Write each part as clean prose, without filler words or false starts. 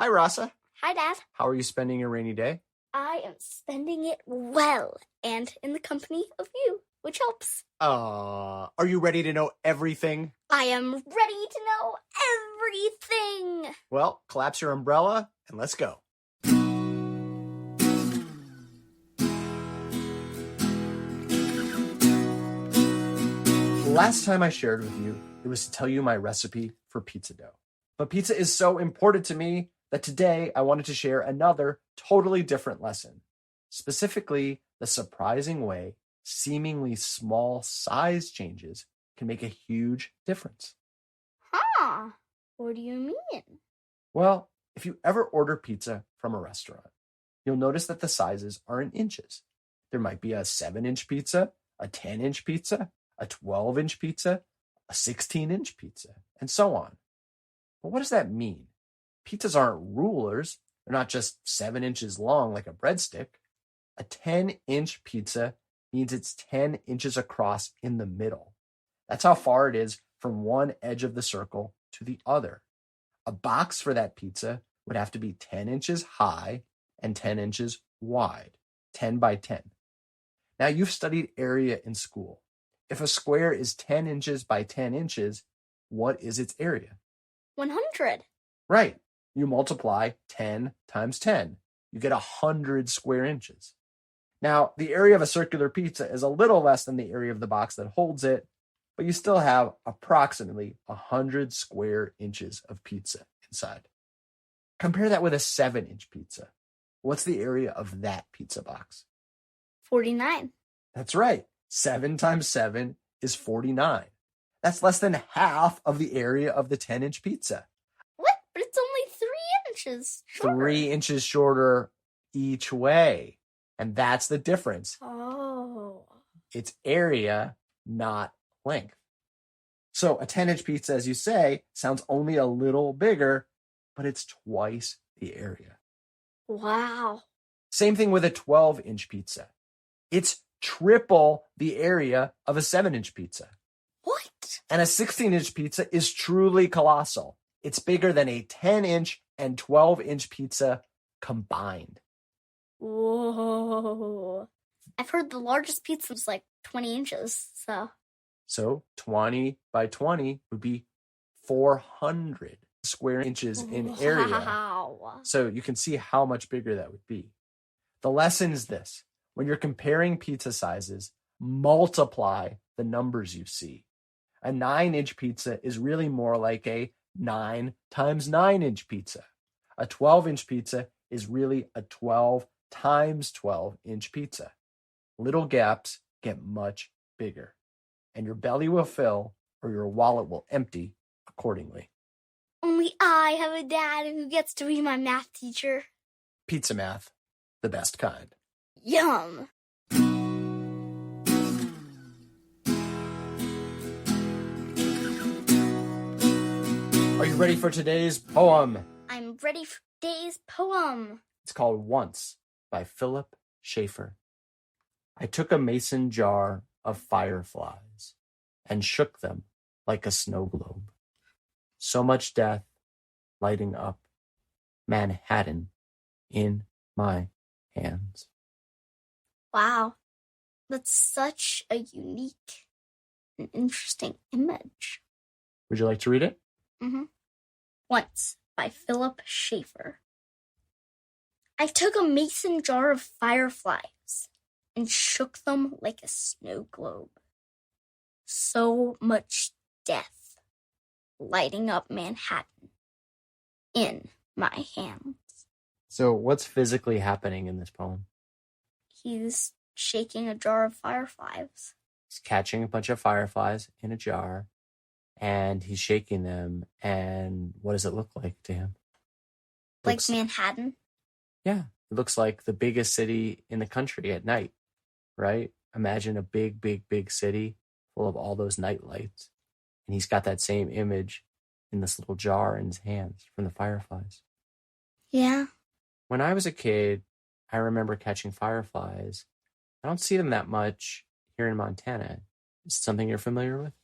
Hi, Rasa. Hi, Dad. How are you spending a rainy day? I am spending it well and in the company of you, which helps. Are you ready to know everything? I am ready to know everything. Well, collapse your umbrella and let's go. Last time I shared with you, it was to tell you my recipe for pizza dough. But pizza is so important to me that today I wanted to share another totally different lesson. Specifically, the surprising way seemingly small size changes can make a huge difference. Huh? What do you mean? Well, if you ever order pizza from a restaurant, you'll notice that the sizes are in inches. There might be a 7-inch pizza, a 10-inch pizza, a 12-inch pizza, a 16-inch pizza, and so on. But what does that mean? Pizzas aren't rulers. They're not just 7 inches long like a breadstick. A 10-inch pizza means it's 10 inches across in the middle. That's how far it is from one edge of the circle to the other. A box for that pizza would have to be 10 inches high and 10 inches wide, 10 by 10. Now, you've studied area in school. If a square is 10 inches by 10 inches, what is its area? 100. Right. You multiply 10 times 10. You get 100 square inches. Now, the area of a circular pizza is a little less than the area of the box that holds it, but you still have approximately 100 square inches of pizza inside. Compare that with a 7-inch pizza. What's the area of that pizza box? 49. That's right. 7 times 7 is 49. That's less than half of the area of the 10-inch pizza. What? But it's only 3 inches shorter. 3 inches shorter each way. And that's the difference. Oh. It's area, not length. So a 10-inch pizza, as you say, sounds only a little bigger, but it's twice the area. Wow. Same thing with a 12-inch pizza. It's triple the area of a 7-inch pizza. What? And a 16-inch pizza is truly colossal. It's bigger than a 10-inch and 12-inch pizza combined. Whoa. I've heard the largest pizza was like 20 inches, So 20 by 20 would be 400 square inches in area. Wow. So you can see how much bigger that would be. The lesson is this. When you're comparing pizza sizes, multiply the numbers you see. A 9-inch pizza is really more like a 9 times 9-inch pizza. A 12-inch pizza is really a 12 times 12-inch pizza. Little gaps get much bigger, and your belly will fill or your wallet will empty accordingly. Only I have a dad who gets to be my math teacher. Pizza math, the best kind. Yum. Are you ready for today's poem? I'm ready for today's poem. It's called Once by Philip Schaefer. I took a mason jar of fireflies and shook them like a snow globe. So much death lighting up Manhattan in my hands. Wow. That's such a unique and interesting image. Would you like to read it? Once by Philip Schaefer. I took a mason jar of fireflies and shook them like a snow globe. So much death lighting up Manhattan in my hands. So what's physically happening in this poem? He's shaking a jar of fireflies. He's catching a bunch of fireflies in a jar and he's shaking them. And what does it look like to him? Like Manhattan? Yeah, it looks like the biggest city in the country at night, right? Imagine a big, big, big city full of all those night lights. And he's got that same image in this little jar in his hands from the fireflies. Yeah. When I was a kid, I remember catching fireflies. I don't see them that much here in Montana. Is it something you're familiar with?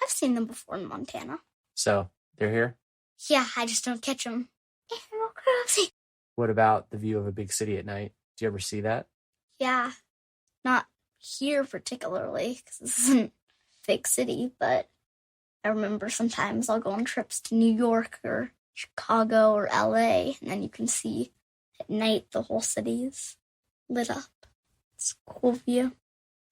I've seen them before in Montana. So, they're here? Yeah, I just don't catch them. Animal Crossing. What about the view of a big city at night? Do you ever see that? Yeah, not here particularly, because this isn't a big city, but I remember sometimes I'll go on trips to New York or Chicago or LA, and then you can see at night the whole city's lit up. It's a cool view.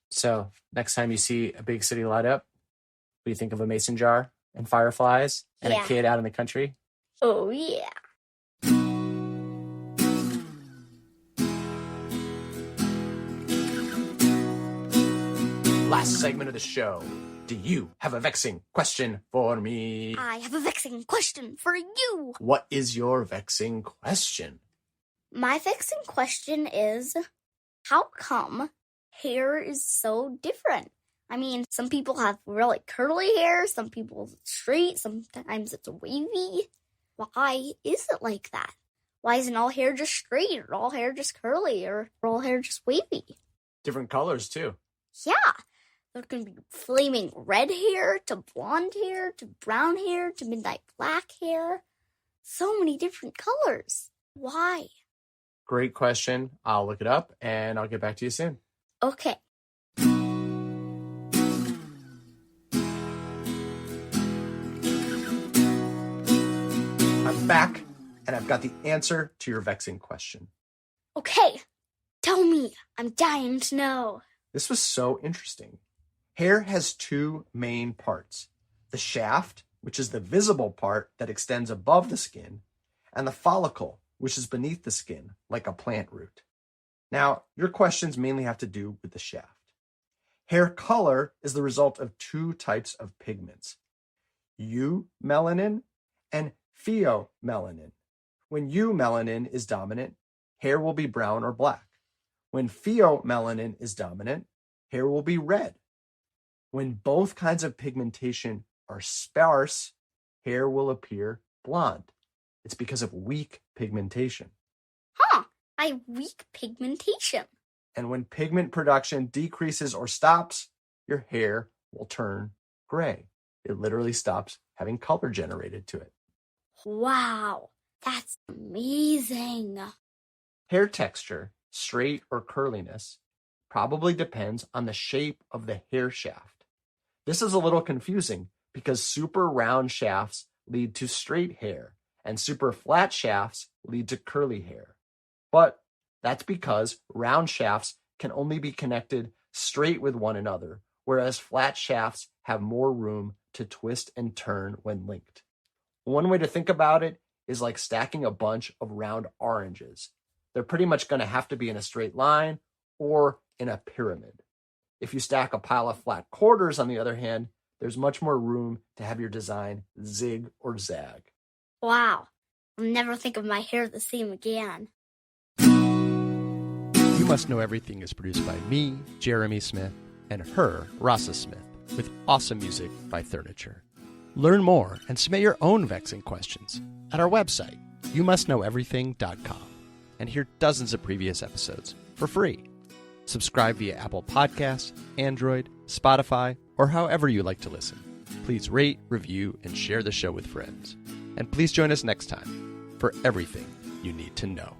So next time you see a big city light up, what do you think of a mason jar and fireflies and Yeah. a kid out in the country? Oh, yeah. Last segment of the show. Do you have a vexing question for me? I have a vexing question for you. What is your vexing question? My vexing question is, how come hair is so different? I mean, some people have really curly hair, some people it's straight, sometimes it's wavy. Why is it like that? Why isn't all hair just straight, or all hair just curly, or all hair just wavy? Different colors, too. Yeah, there can be flaming red hair, to blonde hair, to brown hair, to midnight black hair. So many different colors. Why? Great question. I'll look it up, and I'll get back to you soon. Okay. I'm back, and I've got the answer to your vexing question. Okay. Tell me. I'm dying to know. This was so interesting. Hair has two main parts. The shaft, which is the visible part that extends above the skin, and the follicle, which is beneath the skin, like a plant root. Now, your questions mainly have to do with the shaft. Hair color is the result of two types of pigments, eumelanin and pheomelanin. When eumelanin is dominant, hair will be brown or black. When pheomelanin is dominant, hair will be red. When both kinds of pigmentation are sparse, hair will appear blonde. It's because of weak pigmentation. Huh. I have weak pigmentation. And when pigment production decreases or stops, your hair will turn gray. It literally stops having color generated to it. Wow. That's amazing. Hair texture, straight or curliness, probably depends on the shape of the hair shaft. This is a little confusing because super round shafts lead to straight hair and super flat shafts lead to curly hair. But that's because round shafts can only be connected straight with one another, whereas flat shafts have more room to twist and turn when linked. One way to think about it is like stacking a bunch of round oranges. They're pretty much going to have to be in a straight line or in a pyramid. If you stack a pile of flat quarters, on the other hand, there's much more room to have your design zig or zag. Wow. I'll never think of my hair the same again. You Must Know Everything is produced by me, Jeremy Smith, and her, Rasa Smith, with awesome music by Furniture. Learn more and submit your own vexing questions at our website, youmustknoweverything.com, and hear dozens of previous episodes for free. Subscribe via Apple Podcasts, Android, Spotify, or however you like to listen. Please rate, review, and share the show with friends. And please join us next time for everything you need to know.